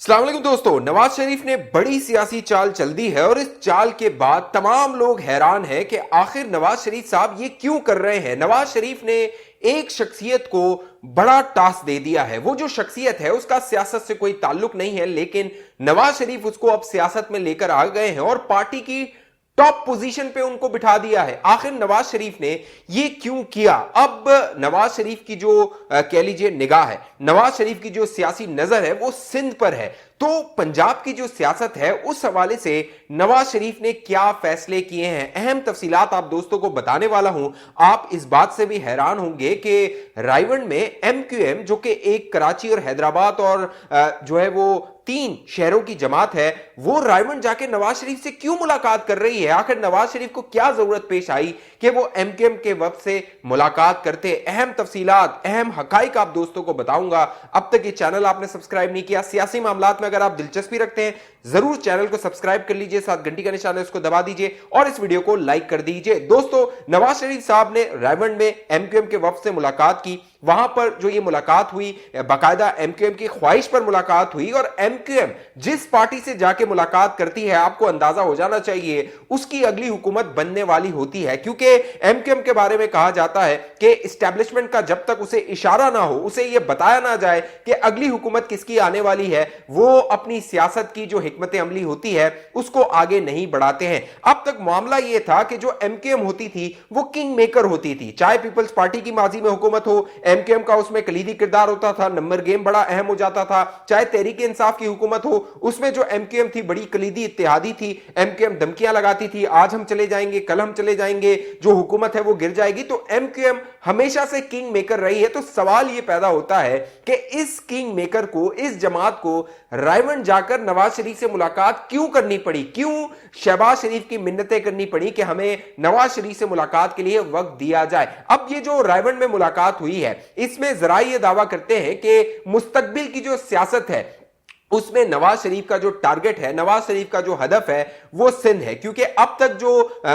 अस्सलाम वालेकुम दोस्तों, नवाज शरीफ ने बड़ी सियासी चाल चल दी है और इस चाल के बाद तमाम लोग हैरान हैं कि आखिर नवाज शरीफ साहब ये क्यों कर रहे हैं। नवाज शरीफ ने एक शख्सियत को बड़ा टास्क दे दिया है। वो जो शख्सियत है उसका सियासत से कोई ताल्लुक नहीं है, लेकिन नवाज शरीफ उसको अब सियासत में लेकर आ गए हैं और पार्टी की टॉप पोजीशन पे उनको बिठा दिया है। आखिर नवाज शरीफ ने ये क्यों किया? अब नवाज शरीफ की जो कह लीजिए निगाह है, नवाज शरीफ की जो सियासी नजर है वो सिंध पर है। तो पंजाब की जो सियासत है उस हवाले से नवाज शरीफ ने क्या फैसले किए हैं, अहम तफसीलात आप दोस्तों को बताने वाला हूं। आप इस बात से भी हैरान होंगे कि रायवंड में एमक्यूएम, जो कि एक कराची और हैदराबाद और जो है वो 3 शहरों की जमात है, वो रायवंड जाके नवाज शरीफ से क्यों मुलाकात कर रही है। आखिर नवाज शरीफ को क्या जरूरत पेश आई कि वो एमक्यूएम के वफद से मुलाकात करते। अहम तफसीलात, अहम हकाइक आप दोस्तों को बताऊंगा। अब तक ये चैनल आपने सब्सक्राइब नहीं किया, सियासी मामलात में अगर आप दिलचस्पी रखते हैं जरूर चैनल को सब्सक्राइब कर लीजिए, साथ घंटी का निशान है उसको दबा दीजिए और इस वीडियो को लाइक कर दीजिए। दोस्तों, नवाज शरीफ साहब ने रायवंड में एमक्यूएम के वफद से मुलाकात की। वहां पर जो ये मुलाकात हुई, बाकायदा एमक्यूएम की ख्वाहिश पर मुलाकात हुई और एमक्यूएम जिस पार्टी से जाके मुलाकात करती है, आपको अंदाजा हो जाना चाहिए उसकी अगली हुकूमत बनने वाली होती है। क्योंकि एमक्यूएम के बारे में कहा जाता है कि इस्टेब्लिशमेंट का जब तक उसे इशारा ना हो, उसे यह बताया ना जाए कि अगली हुकूमत किसकी आने वाली है, वो अपनी सियासत की जो हिकमत अमली होती है उसको आगे नहीं बढ़ाते हैं। अब तक मामला यह था कि जो एमक्यूएम होती थी वो किंग मेकर होती थी। चाहे पीपल्स पार्टी की माजी में हुकूमत हो, एमक्यूएम का उसमें कलीदी किरदार होता था, नंबर गेम बड़ा अहम हो जाता था। चाहे तहरीक इंसाफ की हुकूमत हो, उसमें जो एमक्यूएम थी बड़ी कलीदी इत्तेहादी थी। एमक्यूएम धमकियां लगाती थी, आज हम चले जाएंगे, कल हम चले जाएंगे, जो हुकूमत है वो गिर जाएगी। तो एमक्यूएम हमेशा से किंग मेकर रही है। तो सवाल यह पैदा होता है कि इस किंग मेकर को, इस जमात को रायवंड जाकर नवाज शरीफ से मुलाकात क्यों करनी पड़ी, क्यों शहबाज शरीफ की मिन्नतें करनी पड़ी कि हमें नवाज शरीफ से मुलाकात के लिए वक्त दिया जाए। अब ये जो रायवंड में मुलाकात हुई है, इसमें जरा ये दावा करते हैं कि मुस्तकबिल की जो सियासत है उसमें नवाज शरीफ का जो टारगेट है, नवाज शरीफ का जो हदफ है वो सिंध है। क्योंकि अब तक जो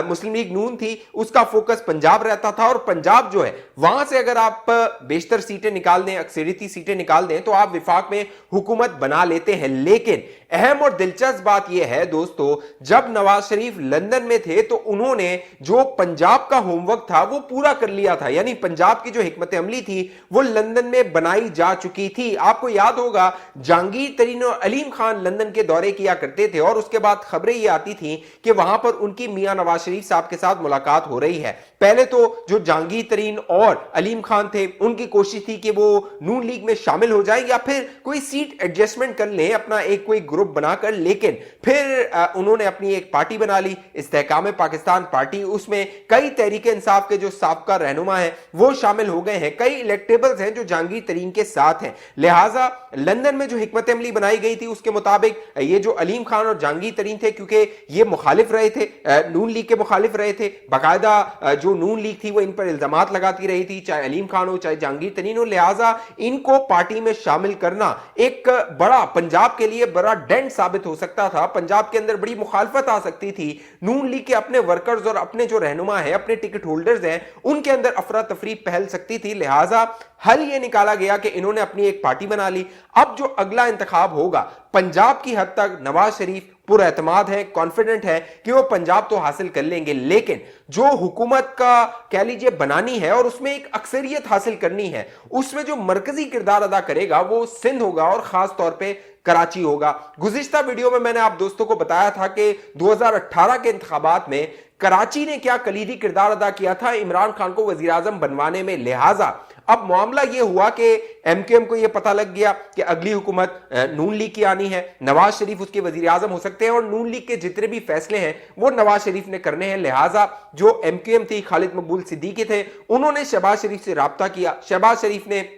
मुस्लिम लीग नून थी उसका फोकस पंजाब रहता था और पंजाब जो है वहां से अगर आप बेशतर सीटें निकाल दें, अक्सरियती सीटें निकाल दें तो आप विफाक में हुकूमत बना लेते हैं। लेकिन अहम और दिलचस्प बात यह है दोस्तों, जब नवाज शरीफ लंदन में थे तो उन्होंने जो पंजाब का होमवर्क था वो पूरा कर लिया था। यानी पंजाब की जो हिकमत अमली थी वो लंदन में बनाई जा चुकी थी। आपको याद होगा जहांगीर तरीन और अलीम खान लंदन के दौरे किया करते थे और उसके बाद खबरें ये आती थी कि वहां पर उनकी मियां नवाज शरीफ साहब के साथ मुलाकात हो रही है। पहले तो जो जहांगीर तरीन और अलीम खान थे उनकी कोशिश थी कि वो नून लीग में शामिल हो जाए या फिर कोई सीट एडजस्टमेंट कर लें, अपना एक कोई ग्रुप बनाकर। लेकिन फिर उन्होंने अपनी एक पार्टी बना ली, इस्तेहकाम पाकिस्तान पार्टी। उसमें कई तहरीक इंसाफ के जो साबका रहनुमा हैं वो शामिल हो गए हैं, कई इलेक्टेबल्स हैं जो जहांगीर तरीन के साथ हैं। लिहाजा लंदन में जो हिकमत अमली बनाई गई थी उसके मुताबिक ये जो अलीम खान और जहांगीर तरीन थे, क्योंकि ये मुखालिफ रहे थे, नून लीग के मुखालिफ रहे थे, बाकायदा जो नून लीग थी वो इन पर इल्जामात लगाती रही थी, चाहे अलीम खान हो चाहे जहांगीर तरीन हो। लिहाजा इनको पार्टी में शामिल करना एक बड़ा पंजाब के लिए बड़ा डेंट साबित हो सकता था। पंजाब के अंदर बड़ी मुखालफत आ सकती थी। नून लीग के अपने वर्कर्स और अपने जो रहनुमा है, अपने टिकट होल्डर्स हैं, उनके अंदर अफरा तफरी फैल सकती थी। लिहाजा हल यह निकाला गया कि इन्होंने अपनी एक पार्टी बना ली। अब जो अगला इंतखाब होगा, पंजाब की हद तक नवाज शरीफ पुरएतमाद है, कॉन्फिडेंट है कि वो पंजाब तो हासिल कर लेंगे, लेकिन जो हुकूमत का कह लीजिए बनानी है और उसमें एक अक्सरियत हासिल करनी है, उसमें जो मरकजी किरदार अदा करेगा वो सिंध होगा और खास तौर पे कराची होगा। गुज़िश्ता वीडियो में मैंने आप दोस्तों को बताया था कि 2018 के इंतखाबात में कराची ने क्या कलीदी किरदार अदा किया था इमरान खान को वजीर आजम बनवाने में। लिहाजा अब मामला यह हुआ कि एमक्यूएम को यह पता लग गया कि अगली हुकूमत नून लीग की आनी है, नवाज शरीफ उसके वजीर आजम हो सकते हैं और नून लीग के जितने भी फैसले हैं वो नवाज शरीफ ने करने हैं। लिहाजा जो एमक्यूएम थी, खालिद मकबूल सिद्दीकी थे, उन्होंने शहबाज शरीफ से राब्ता किया, शहबाज शरीफ ने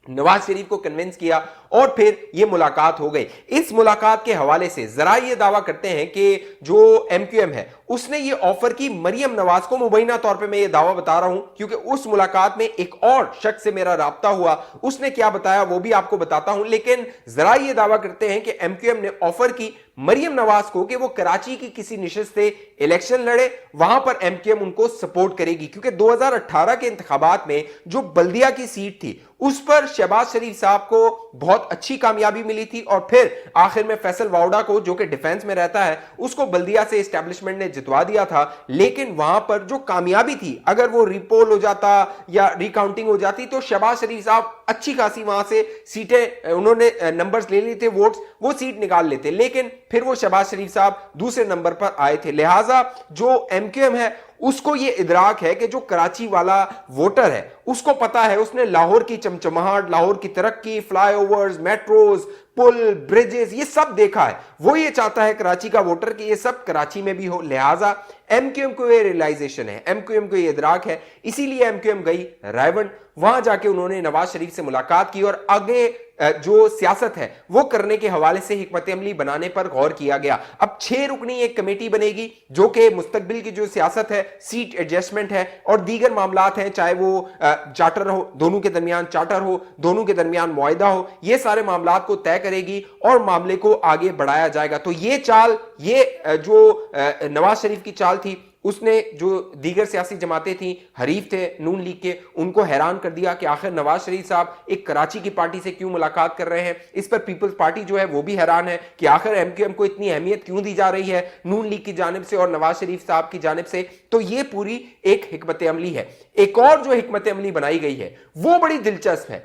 नवाज शरीफ को कन्विंस किया और फिर यह मुलाकात हो गई। इस मुलाकात के हवाले से जरा यह दावा करते हैं कि जो एमक्यूएम है उसने ये ऑफर की मरियम नवाज को। मुबैना तौर पे मैं ये दावा बता रहा हूं क्योंकि उस मुलाकात में एक और शख्स से मेरा राब्ता हुआ, उसने क्या बताया वो भी आपको बताता हूं। लेकिन जरा ये दावा करते हैं कि एमक्यूएम ने ऑफर की मरियम नवाज को कि वो कराची की किसी निशस्त से इलेक्शन लड़े, वहां पर एमक्यूएम उनको सपोर्ट करेगी, क्योंकि 2018 के इंतखाबात में जो बल्दिया की सीट थी उस पर शहबाज शरीफ साहब को बहुत अच्छी कामयाबी मिली थी और फिर आखिर में फैसल वाउडा को, जो कि डिफेंस में रहता है, उसको बल्दिया से एस्टैब्लिशमेंट ने जितवा दिया था। लेकिन वहां पर जो कामयाबी थी, अगर वो रिपोल हो जाता या रिकाउंटिंग हो जाती तो शहबाज शरीफ साहब अच्छी खासी वहां से सीटें, उन्होंने नंबर्स ले लिए थे, वोट्स, वो सीट निकाल लेते। लेकिन फिर वो शहबाज शरीफ साहब दूसरे नंबर पर आए थे। लिहाजा जो एमक्यूएम है उसको ये इदराक है कि जो कराची वाला वोटर है उसको पता है, उसने लाहौर की चमचमाहट, लाहौर की तरक्की, फ्लाईओवर्स, मेट्रोज, पुल, ब्रिजेस, ये सब देखा है। वो ये चाहता है कराची का वोटर कि ये सब कराची में भी हो। लिहाजा एमक्यूएम को ये रियलाइजेशन है, एमक्यूएम को ये इदराक है, इसीलिए एमक्यूएम गई रायवन। वहां जाके उन्होंने नवाज शरीफ से मुलाकात की और आगे जो सियासत है वो करने के हवाले से हिकमत अमली बनाने पर गौर किया गया। अब 6 रुकनी एक कमेटी बनेगी जो कि मुस्तकबिल की जो सियासत है, सीट एडजस्टमेंट है और दीगर मामलात हैं, चाहे वो चार्टर हो, दोनों के दरमियान चार्टर हो, दोनों के दरमियान मुआहिदा हो, ये सारे मामलात को तय करेगी और मामले को आगे बढ़ाया जाएगा। तो ये चाल, ये जो नवाज शरीफ की चाल थी, उसने जो दीगर सियासी जमातें थी, हरीफ थे नून लीग के, उनको हैरान कर दिया कि आखिर नवाज शरीफ साहब एक कराची की पार्टी से क्यों मुलाकात कर रहे हैं। इस पर पीपल्स पार्टी जो है वो भी हैरान है कि आखिर एमक्यूएम को इतनी अहमियत क्यों दी जा रही है नून लीग की जानिब से और नवाज शरीफ साहब की जानिब से। तो ये पूरी एक हिकमत अमली है। एक और जो हिकमत अमली बनाई गई है वो बड़ी दिलचस्प है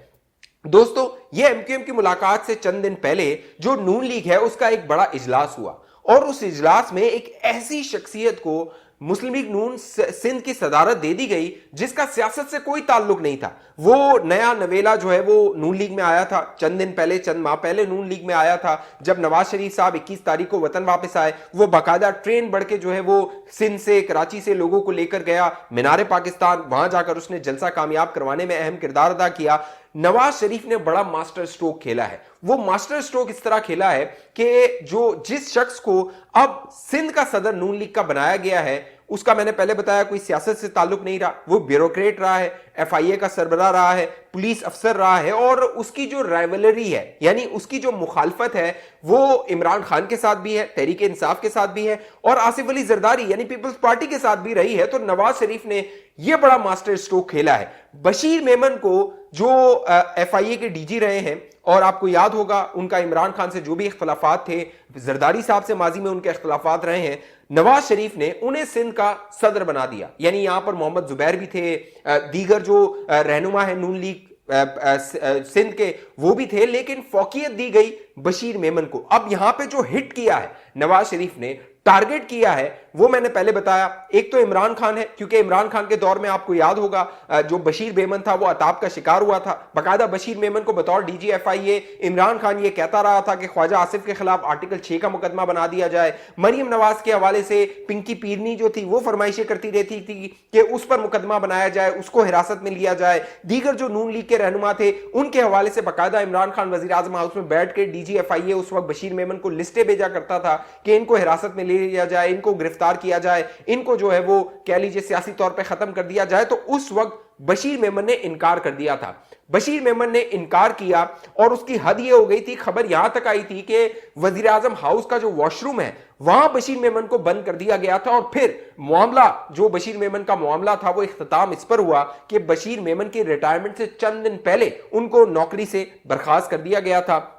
दोस्तों। ये एमक्यूएम की मुलाकात से चंद दिन पहले जो नून लीग है उसका एक बड़ा इजलास हुआ और उस इजलास में एक ऐसी शख्सियत को मुस्लिम लीग नून सिंध की सदारत दे दी गई जिसका सियासत से कोई ताल्लुक नहीं था। वो नया नवेला जो है वो नून लीग में आया था चंद दिन पहले, चंद माह पहले नून लीग में आया था। जब नवाज शरीफ साहब 21 तारीख को वतन वापस आए, वो बाकायदा ट्रेन बढ़ के जो है वो सिंध से, कराची से लोगों को लेकर गया मीनार पाकिस्तान, वहां जाकर उसने जलसा कामयाब करवाने में अहम किरदार अदा किया। नवाज शरीफ ने बड़ा मास्टर स्ट्रोक खेला है। वो मास्टर स्ट्रोक इस तरह खेला है कि जिस शख्स को अब सिंध का सदर नून लीग का बनाया गया है उसका, मैंने पहले बताया, कोई सियासत से ताल्लुक नहीं रहा, वो ब्यूरोक्रेट रहा है, एफआईए का सरबराह रहा है, पुलिस अफसर रहा है और उसकी जो राइवलरी है, यानी उसकी जो मुखालफत है वो इमरान खान के साथ भी है, तहरीक इंसाफ के साथ भी है और आसिफ अली जरदारी यानी पीपल्स पार्टी के साथ भी रही है। तो नवाज शरीफ ने यह बड़ा मास्टर स्ट्रोक खेला है। बशीर मेमन को जो एफआईए के डीजी रहे हैं और आपको याद होगा उनका इमरान खान से जो भी इख्तलाफात थे, जरदारी साहब से माजी में उनके इख्तलाफात रहे हैं, नवाज शरीफ ने उन्हें सिंध का सदर बना दिया। यानी यहां पर मोहम्मद जुबैर भी थे, दीगर जो रहनुमा है नून लीग सिंध के वो भी थे, लेकिन फौकियत दी गई बशीर मेमन को। अब यहां पे जो हिट किया है नवाज शरीफ ने, टारगेट किया है, वो मैंने पहले बताया। एक तो इमरान खान है, क्योंकि इमरान खान के दौर में आपको याद होगा जो बशीर मेमन था वो अताब का शिकार हुआ था। बाकायदा बशीर मेमन को बतौर डीजी एफआईए इमरान खान ये कहता रहा था कि ख्वाजा आसिफ के खिलाफ आर्टिकल 6 का मुकदमा बना दिया जाए। मरियम नवाज के हवाले से पिंकी पीरनी जो थी वो फरमाइशें करती रहती थी कि उस पर मुकदमा बनाया जाए, उसको हिरासत में लिया जाए। दीगर जो नून लीग के रहनुमा थे उनके हवाले से बाकायदा इमरान खान वजीर आजम हाउस में बैठ के डीजी एफआईए उस वक्त बशीर मेमन को लिस्टें भेजा करता था कि इनको हिरासत में ले लिया जाए, इनको गिरफ्तार किया जाए, इनको जो है वो कह लीजिए सियासी तौर पे खत्म कर दिया जाए। तो उस वक्त बशीर मेमन ने इनकार कर दिया था। बशीर मेमन ने इनकार किया और उसकी हद ये हो गई थी, खबर यहां तक आई थी कि वजीर आजम हाउस का जो वॉशरूम है वहां बशीर मेमन को बंद कर दिया गया था। और फिर मामला, जो बशीर मेमन का मामला था, वो इख्तिताम इस पर हुआ कि बशीर मेमन की रिटायरमेंट से चंद दिन पहले उनको नौकरी से बर्खास्त कर दिया गया था,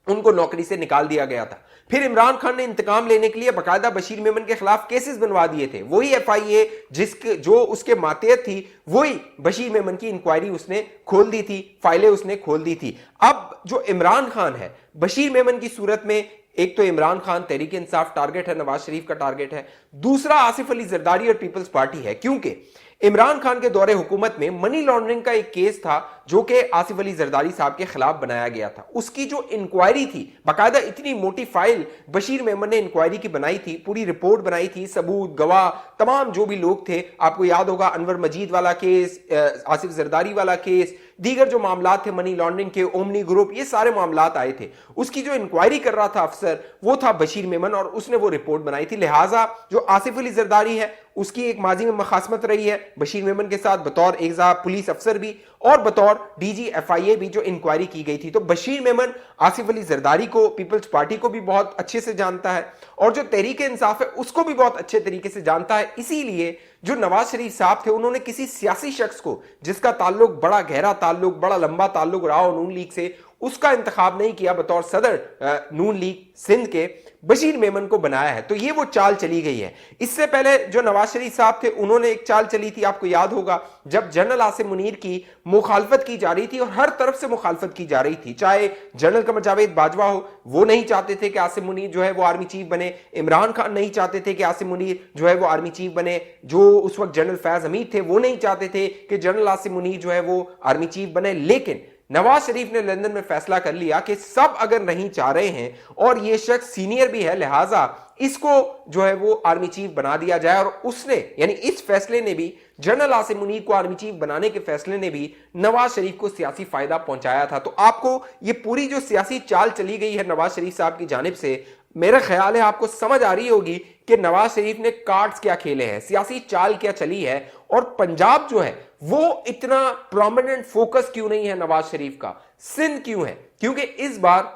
उनको नौकरी से निकाल दिया गया था। फिर इमरान खान ने इंतकाम लेने के लिए बाकायदा बशीर मेमन के खिलाफ केसेस बनवा दिए थे। वही एफआईए जो उसके मातेहत थी, वही बशीर मेमन की इंक्वायरी उसने खोल दी थी, फाइलें उसने खोल दी थी। अब जो इमरान खान है बशीर मेमन की सूरत में, एक तो इमरान खान तहरीक इंसाफ टारगेट है, नवाज शरीफ का टारगेट है, दूसरा आसिफ अली जरदारी और पीपल्स पार्टी है, क्योंकि इमरान खान के दौरे हुकूमत में मनी लॉन्ड्रिंग का एक केस था जो कि आसिफ अली जरदारी साहब के खिलाफ बनाया गया था। उसकी जो इंक्वायरी थी, बाकायदा इतनी मोटी फाइल बशीर मेमन ने इंक्वायरी की बनाई थी, पूरी रिपोर्ट बनाई थी, सबूत, गवाह, तमाम जो भी लोग थे, आपको याद होगा अनवर मजीद वाला केस, आसिफ जरदारी वाला केस, दीगर जो मामलात थे मनी लॉन्ड्रिंग के, ओमनी ग्रुप, ये सारे मामलात आए थे। उसकी जो इंक्वायरी कर रहा था अफसर वो था बशीर मेमन और उसने वो रिपोर्ट बनाई थी। लिहाजा जो आसिफ अली जरदारी है उसकी एक माजी में मखासमत रही है बशीर मेमन के साथ बतौर एक पुलिस अफसर भी और बतौर डीजी FIA भी जो इंक्वायरी की गई थी। तो बशीर मेमन आसिफ अली जरदारी को, पीपल्स पार्टी को भी बहुत अच्छे से जानता है और जो तहरीक इंसाफ है उसको भी बहुत अच्छे तरीके से जानता है। इसीलिए जो नवाज शरीफ साहब थे उन्होंने किसी सियासी शख्स को जिसका ताल्लुक, बड़ा गहरा ताल्लुक, बड़ा लंबा ताल्लुक रहा हो नून लीग से, उसका इंतखाब नहीं किया बतौर सदर नून लीग सिंध के, बशीर मेमन को बनाया है। तो ये वो चाल चली गई है। इससे पहले जो नवाज शरीफ साहब थे उन्होंने एक चाल चली थी, आपको याद होगा, जब जनरल आसिम मुनीर की मुखालफत की जा रही थी और हर तरफ से मुखालफत की जा रही थी, चाहे जनरल कमर जावेद बाजवा हो, वो नहीं चाहते थे कि आसिम मुनीर जो है वो आर्मी चीफ बने, इमरान खान नहीं चाहते थे कि आसिम मुनीर जो है वो आर्मी चीफ बने, जो उस वक्त जनरल फैज हमीद थे वो नहीं चाहते थे कि जनरल आसिम मुनीर जो है वो आर्मी चीफ बने। लेकिन नवाज शरीफ ने लंदन में फैसला कर लिया कि सब अगर नहीं चाह रहे हैं और ये शख्स सीनियर भी है, लिहाजा इसको जो है वो आर्मी चीफ बना दिया जाए। और उसने, यानी इस फैसले ने भी, जनरल आसिम मुनीर को आर्मी चीफ बनाने के फैसले ने भी नवाज शरीफ को सियासी फायदा पहुंचाया था। तो आपको ये पूरी जो सियासी चाल चली गई है नवाज शरीफ साहब की जानिब से, मेरा ख्याल है आपको समझ आ रही होगी कि नवाज शरीफ ने कार्ड्स क्या खेले हैं, सियासी चाल क्या चली है और पंजाब जो है वो इतना प्रोमिनेंट फोकस क्यों नहीं है नवाज शरीफ का, सिंध क्यों है। क्योंकि इस बार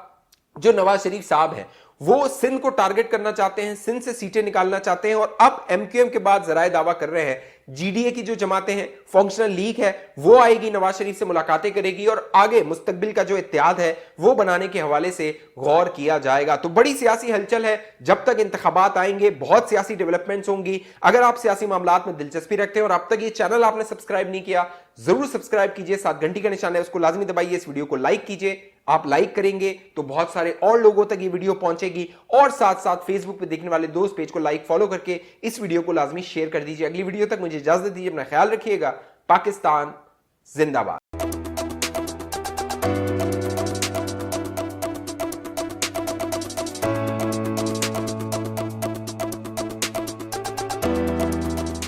जो नवाज शरीफ साहब हैं वो सिंध को टारगेट करना चाहते हैं, सिंध से सीटें निकालना चाहते हैं और अब MQM के बाद जराए दावा कर रहे हैं GDA की जो जमातें हैं, फंक्शनल लीग है, वो आएगी, नवाज शरीफ से मुलाकातें करेगी और आगे मुस्तकबिल का जो इत्तेहाद है वो बनाने के हवाले से गौर किया जाएगा। तो बड़ी सियासी हलचल है, जब तक इंतखाबात आएंगे बहुत सियासी डेवलपमेंट्स होंगी। अगर आप सियासी मामलात में दिलचस्पी रखते हैं और अब तक ये चैनल आपने सब्सक्राइब नहीं किया, जरूर सब्सक्राइब कीजिए, साथ घंटी का निशान है उसको लाजमी दबाइए, इस वीडियो को लाइक कीजिए। आप लाइक करेंगे तो बहुत सारे और लोगों तक ये वीडियो पहुंचेगी और साथ साथ फेसबुक पे देखने वाले दोस्त पेज को लाइक फॉलो करके इस वीडियो को लाजमी शेयर कर दीजिए। अगली वीडियो तक मुझे इजाजत दीजिए, अपना ख्याल रखिएगा। पाकिस्तान जिंदाबाद।